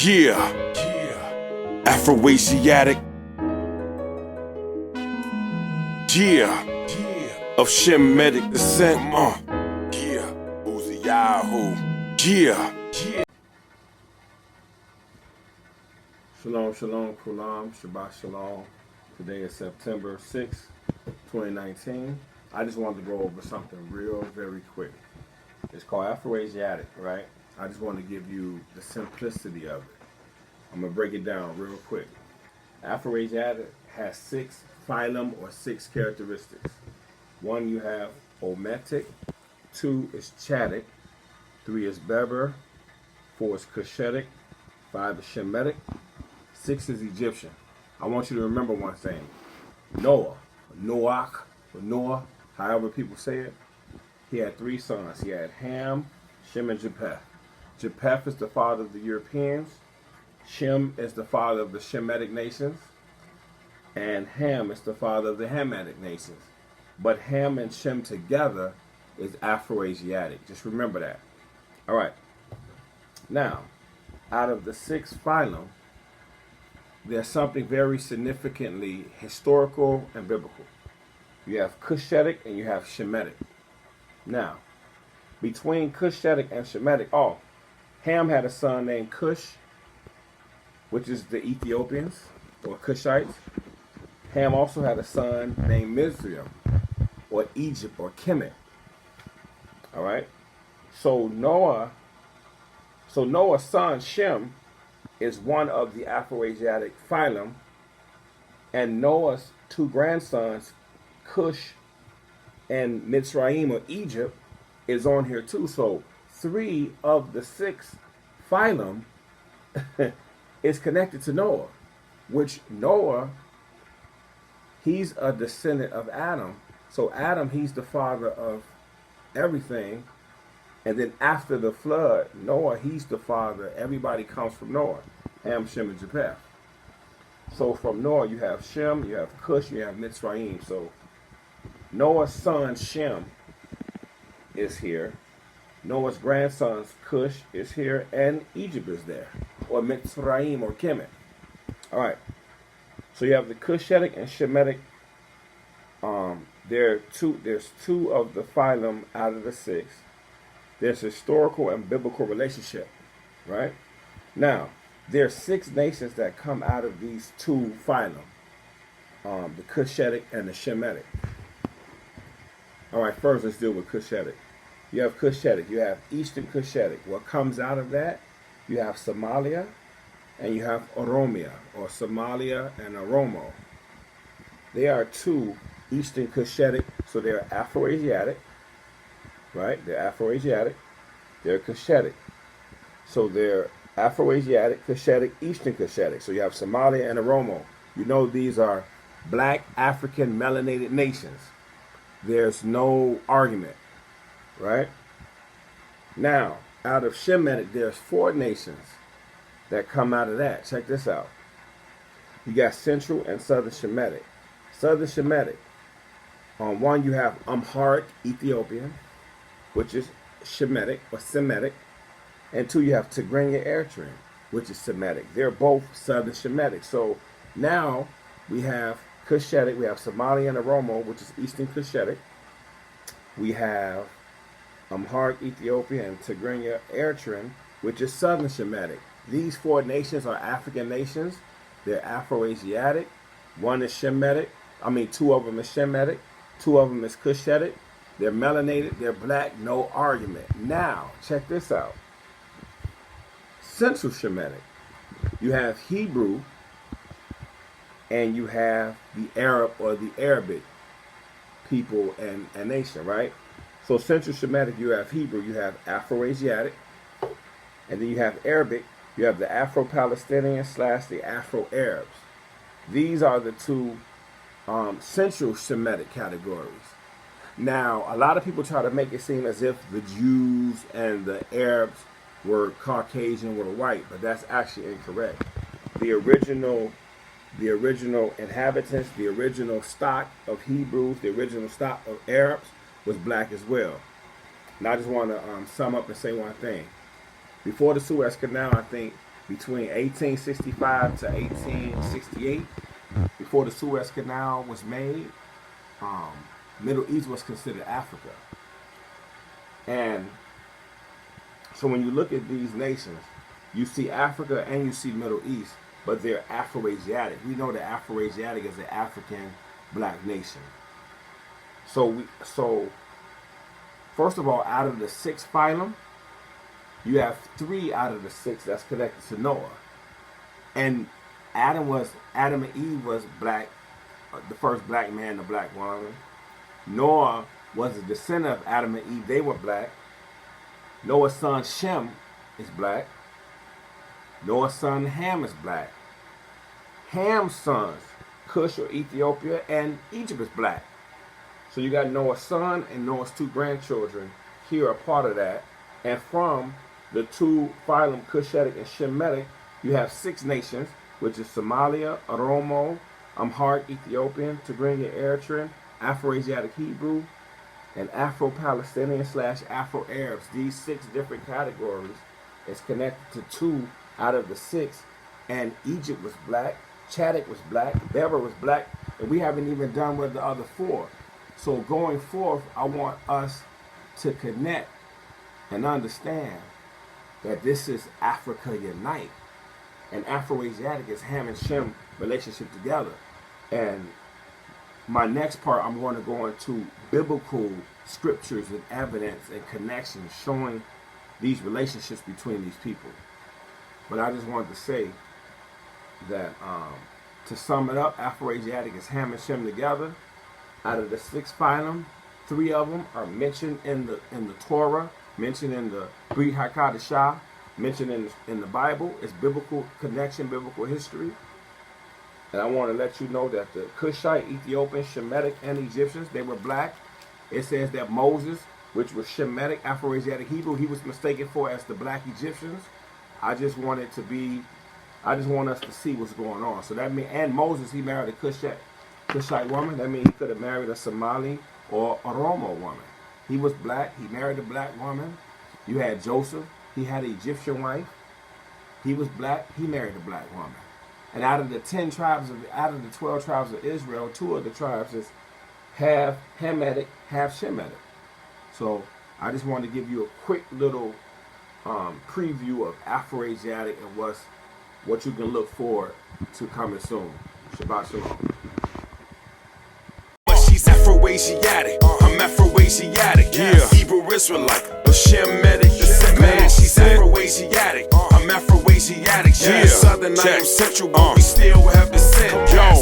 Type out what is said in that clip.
Yeah. Afro-Asiatic. Yeah. Of Shemitic descent. Yeah. Yahudah. Yeah. Shalom, shalom, kulam, Shabbat shalom. Today is September 6th, 2019. I just wanted to go over something very quick. It's called Afro Asiatic, right? I just want to give you the simplicity of it. I'm going to break it down real quick. Afro Asiatic has 6 phylum or 6 characteristics. 1, you have Ometic. 2 is Cushitic. 3 is Berber. 4 is Cushitic. 5 is Shemitic. 6 is Egyptian. I want you to remember one thing. Noah, or Noah, however people say it, he had 3 sons. He had Ham, Shem, and Japheth. Japheth is the father of the Europeans. Shem is the father of the Shemitic nations. And Ham is the father of the Hamitic nations. But Ham and Shem together is Afro-Asiatic. Just remember that. All right. Now, out of the 6 phylum, there's something very significantly historical and biblical. You have Cushitic and you have Shemitic. Now, between Cushitic and Shemitic, Ham had a son named Cush, which is the Ethiopians or Cushites. Ham also had a son named Mizraim or Egypt or Kemet. All right. So Noah's son Shem is one of the Afro-Asiatic phylum, and Noah's 2 grandsons, Cush and Mitzrayim or Egypt, is on here too. So 3 of the 6 phylum is connected to Noah, which Noah, he's a descendant of Adam. So Adam, he's the father of everything. And then after the flood, Noah, he's the father. Everybody comes from Noah. Ham, Shem, and Japheth. So from Noah, you have Shem, you have Cush, you have Mitzrayim. So Noah's son, Shem, is here. Noah's grandsons, Cush, is here. And Egypt is there. Or Mitzrayim or Kemet. All right. So you have the Cushitic and Shemitic. There's 2 of the phylum out of the 6. There's historical and biblical relationship, right? Now, there's 6 nations that come out of these 2 phylum, the Cushitic and the Shemitic. All right, first let's deal with Cushitic. You have Cushitic, you have Eastern Cushitic. What comes out of that? You have Somalia and you have Oromia, or Somalia and Oromo. They are 2 Eastern Cushitic, so they're Afro-Asiatic. Right? They're Afro-Asiatic. They're Cushitic. So they're Afro-Asiatic, Cushitic, Eastern Cushitic. So you have Somalia and Oromo. You know these are black African melanated nations. There's no argument. Right? Now, out of Shemitic, there's 4 nations that come out of that. Check this out. You got Central and Southern Shemitic. Southern Shemitic. On one, you have Amharic Ethiopian, which is Shemitic or Semitic, and 2, you have Tigrinya Eritrean, which is Semitic. They're both Southern Shemitic. So now we have Cushitic, we have Somalia and Oromo, which is Eastern Cushitic. We have Amharic Ethiopia and Tigrinya Eritrean, which is Southern Shemitic. These 4 nations are African nations. They're Afro-Asiatic. 1 is Shemitic. 2 of them is Shemitic. 2 of them is Cushitic. They're melanated, they're black, no argument. Now, check this out. Central Shemitic. You have Hebrew and you have the Arab or the Arabic people and nation, right? So Central Shemitic, you have Hebrew, you have Afro-Asiatic, and then you have Arabic, you have the Afro-Palestinian / the Afro-Arabs. These are the 2 Central Shemitic categories. Now, a lot of people try to make it seem as if the Jews and the Arabs were Caucasian, were white, but that's actually incorrect. The original inhabitants, the original stock of Hebrews, the original stock of Arabs was black as well. And I just want to sum up and say one thing. Before the Suez Canal, I think between 1865 to 1868, before the Suez Canal was made, Middle East was considered Africa. And so when you look at these nations, you see Africa and you see Middle East, but they're Afro-Asiatic. We know that Afro-Asiatic is an African black nation. So first of all, out of the 6 phylum, you have 3 out of the 6 that's connected to Noah. And Adam and Eve was black, the first black man, the black woman. Noah was a descendant of Adam and Eve. They were black. Noah's son Shem is black. Noah's son Ham is black. Ham's sons, Cush or Ethiopia, and Egypt is black. So you got Noah's son and Noah's 2 grandchildren here are part of that. And from the 2 phylum, Cushitic and Shemitic, you have 6 nations, which is Somalia, Oromo, Amharic, Ethiopian, Tigrinya, Eritrean, Afro-Asiatic Hebrew, and Afro-Palestinian / Afro-Arabs. These 6 different categories is connected to 2 out of the 6. And Egypt was black, Chadic was black, Berber was black, and we haven't even done with the other 4. So going forth, I want us to connect and understand that this is Africa Unite. And Afro-Asiatic is Ham and Shem relationship together. And my next part, I'm going to go into biblical scriptures and evidence and connections showing these relationships between these people. But I just wanted to say that to sum it up, Afro-Asiatic is Ham and Shem together. Out of the 6 phylum, 3 of them are mentioned in the Torah, mentioned in the Brit HaKadashah, mentioned in the Bible. It's biblical connection, biblical history. And I want to let you know that the Cushite, Ethiopian, Shemitic, and Egyptians, they were black. It says that Moses, which was Shemitic, Afro-Asiatic Hebrew, he was mistaken for as the black Egyptians. I just want us to see what's going on. So that means, and Moses, he married a Cushite woman. That means he could have married a Somali or a Oromo woman. He was black. He married a black woman. You had Joseph. He had an Egyptian wife. He was black. He married a black woman. And out of the 12 tribes of Israel, 2 of the tribes is half Hamitic, half Shemitic. So I just wanted to give you a quick little preview of Afro-Asiatic and what you can look forward to coming soon. Shabbat Shalom. She's Afro-Asiatic, I'm Afro-Asiatic, yeah. Hebrew-Israelite, a Shemitic descent. Man, she's Afro-Asiatic, I'm Afro-Asiatic, yeah. Southern, I am Central, but we still have descent. Yo.